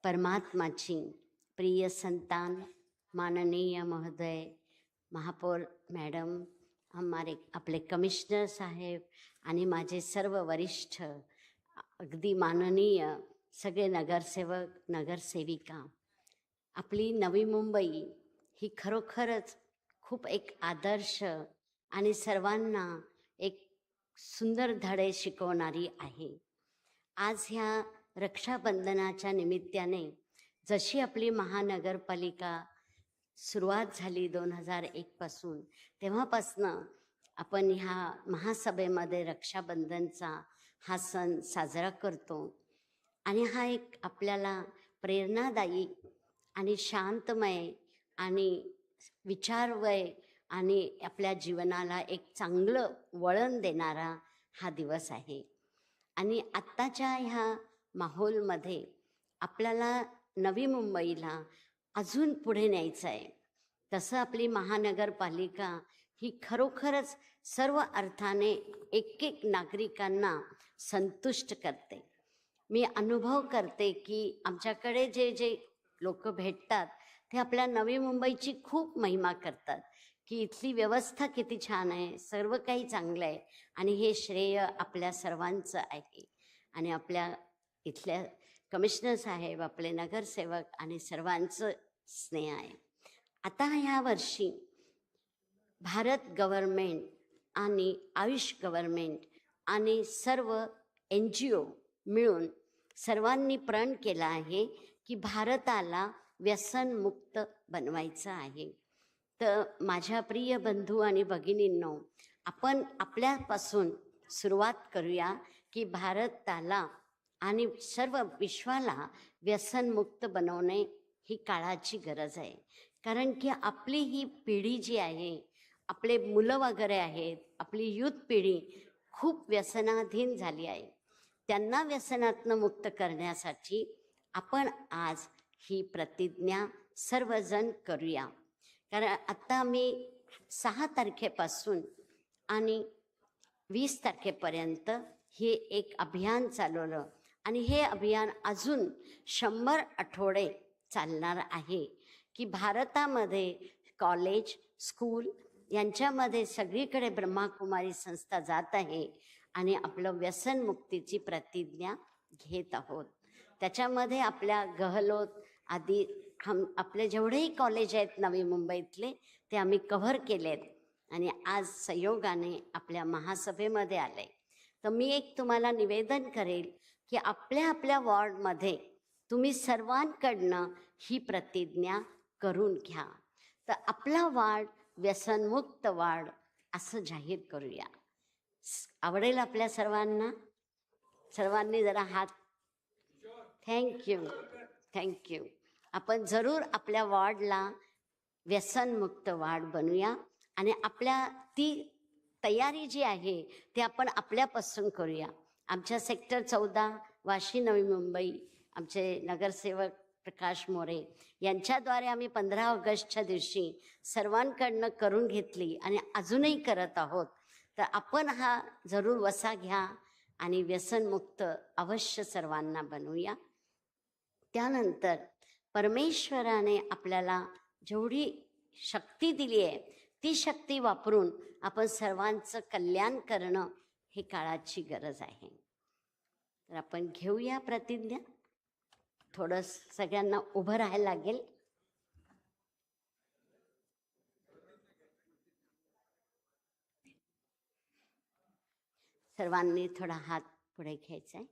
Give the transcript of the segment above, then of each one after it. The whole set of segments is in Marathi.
परमात्माची प्रिय संतान, माननीय महोदय, महापौर मॅडम, आपले कमिशनर साहेब आणि माझे सर्व वरिष्ठ, अगदी माननीय सगळे नगरसेवक नगरसेविका, आपली नवी मुंबई ही खरोखरच खूप एक आदर्श आणि सर्वांना एक सुंदर धडे शिकवणारी आहे. आज ह्या रक्षाबंधनाच्या निमित्ताने जशी आपली महानगरपालिका सुरुवात झाली 2001 पासून, तेव्हापासनं आपण ह्या महासभेमध्ये रक्षाबंधनचा हा सण साजरा करतो. आणि हा एक आपल्याला प्रेरणादायी आणि शांतमय आणि विचारवय आणि आपल्या जीवनाला एक चांगलं वळण देणारा हा दिवस आहे. आणि आत्ताच्या ह्या माहोलमध्ये आपल्याला नवी मुंबईला अजून पुढे न्यायचं आहे. तसं आपली महानगरपालिका ही खरोखरच सर्व अर्थाने एक नागरिकांना संतुष्ट करते. मी अनुभव करते की आमच्याकडे जे जे लोक भेटतात ते आपल्या नवी मुंबईची खूप महिमा करतात की इथली व्यवस्था किती छान आहे, सर्व काही चांगलं आहे आणि हे श्रेय आपल्या सर्वांचं आहे. आणि आपल्या इथल्या कमिशनर साहेब, आपले नगरसेवक आणि सर्वांचं स्नेह आहे. आता ह्या वर्षी भारत गव्हर्नमेंट आणि आयुष गव्हर्नमेंट आणि सर्व NGO मिळून सर्वांनी प्रण केला आहे की भारताला व्यसनमुक्त बनवायचं आहे. तर माझ्या प्रिय बंधू आणि भगिनींनो, आपण आपल्यापासून सुरुवात करूया की भारताला आणि सर्व विश्वाला व्यसनमुक्त बनवणे ही काळाची गरज आहे. कारण की आपली ही पिढी जी आहे, आपले मुलं वगैरे आहेत, आपली युथ पिढी खूप व्यसनाधीन झाली आहे. त्यांना व्यसनातनं मुक्त करण्यासाठी आपण आज ही प्रतिज्ञा सर्वजण करूया. कारण आत्ता मी 6 तारखेपासून आणि 20 तारखेपर्यंत हे एक अभियान चालवलं आणि हे अभियान अजून 100 आठवडे चालणार आहे की भारतामध्ये कॉलेज, स्कूल यांच्यामध्ये सगळीकडे ब्रह्माकुमारी संस्था जात आहे आणि आपलं व्यसनमुक्तीची प्रतिज्ञा घेत आहोत. त्याच्यामध्ये आपल्या गहलोत आदी आपले जेवढेही कॉलेज आहेत नवी मुंबईतले ते आम्ही कव्हर केलेत आणि आज संयोगाने आपल्या महासभेमध्ये आले. तर मी एक तुम्हाला निवेदन करेल की आपल्या वॉर्डमध्ये तुम्ही सर्वांकडनं ही प्रतिज्ञा करून घ्या. तर आपला वार्ड व्यसनमुक्त वार्ड असं जाहीर करूया. आवडेल आपल्या सर्वांना? सर्वांनी जरा हात. थँक्यू. आपण जरूर आपल्या वॉर्डला व्यसनमुक्त वार्ड बनवूया आणि आपल्या ती तयारी जी आहे ती आपण आपल्यापासून करूया. आमच्या सेक्टर 14 वाशी नवी मुंबई आमचे नगरसेवक प्रकाश मोरे यांच्याद्वारे आम्ही 15 ऑगस्टच्या दिवशी सर्वांकडनं करून घेतली आणि अजूनही करत आहोत. तर आपण हा जरूर वसा घ्या आणि व्यसनमुक्त अवश्य सर्वांना बनवूया. त्यानंतर परमेश्वराने आपल्याला जेवढी शक्ती दिली आहे ती शक्ती वापरून आपण सर्वांचं कल्याण करणं ही काळाची गरज आहे. तर आपण घेऊया प्रतिज्ञा. थोडं सगळ्यांना उभं राहायला लागेल. सर्वांनी थोडा हात पुढे घ्यायचा आहे.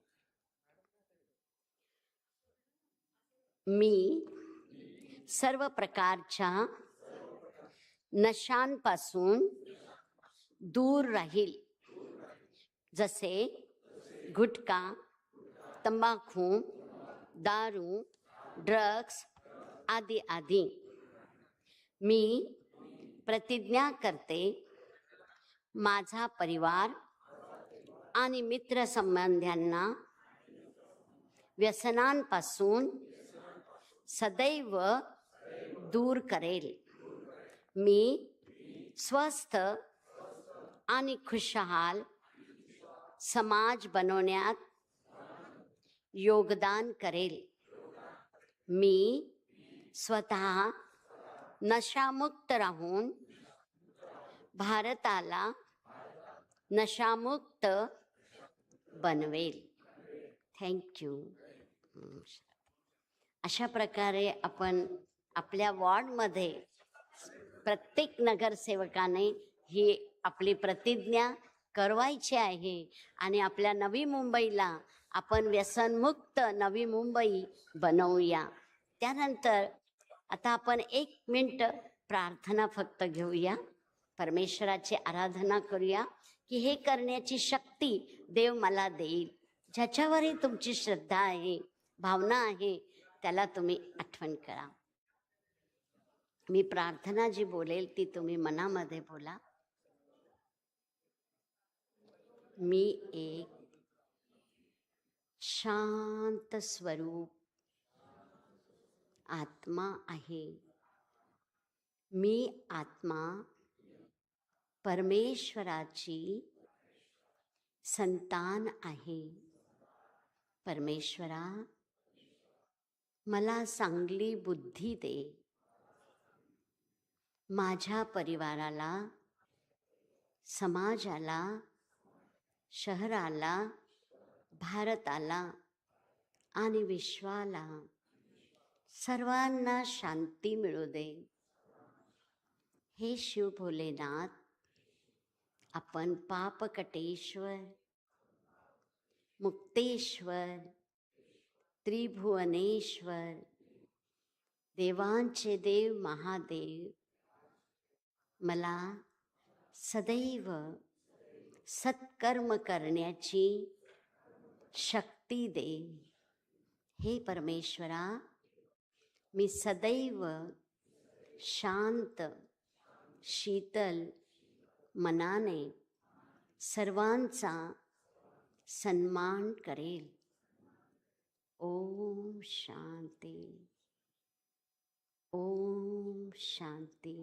मी सर्व प्रकारच्या नशांपासून दूर राहील, जसे गुटखा, तंबाखू, दारू, ड्रग्स आदी. मी प्रतिज्ञा करते, माझा परिवार आणि मित्रसंबंध्यांना व्यसनांपासून सदैव दूर करेल. मी स्वस्थ आणि खुशहाल समाज बनवण्यात योगदान करेल. मी स्वतः नशामुक्त राहून भारताला नशामुक्त बनवेल. थँक्यू. अशा प्रकारे आपण आपल्या वॉर्डमध्ये प्रत्येक नगरसेवकाने ही आपली प्रतिज्ञा करवायची आहे आणि आपल्या नवी मुंबईला आपण व्यसनमुक्त नवी मुंबई बनवूया. त्यानंतर आता आपण 1 मिनिट प्रार्थना फक्त घेऊया, परमेश्वराची आराधना करूया की हे करण्याची शक्ती देव मला देईल. ज्याच्यावरही तुमची श्रद्धा आहे, भावना आहे, त्याला तुम्ही आठवण करा. मी प्रार्थना जी बोलेल ती तुम्ही मनामध्ये बोला. मी एक शांत स्वरूप आत्मा आहे. मी आत्मा परमेश्वराची संतान आहे. परमेश्वरा, मला चांगली बुद्धी दे. माझ्या परिवाराला, समाजाला, शहराला, भारताला आणि विश्वाला सर्वांना शांती मिळू दे. हे शिव भोलेनाथ, आपण पापकटेश्वर, मुक्तेश्वर, त्रिभुवनेश्वर, देवांचे देव महादेव, मला सदैव सत्कर्म करण्याची शक्ती दे. हे परमेश्वरा, मी सदैव शांत शीतल मनाने सर्वांचा सन्मान करेल. ओम शांती. ओम शांती.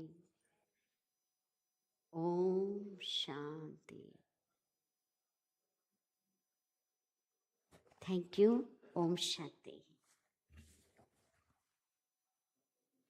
ओम शांती. थँक्यू. ओम शांती.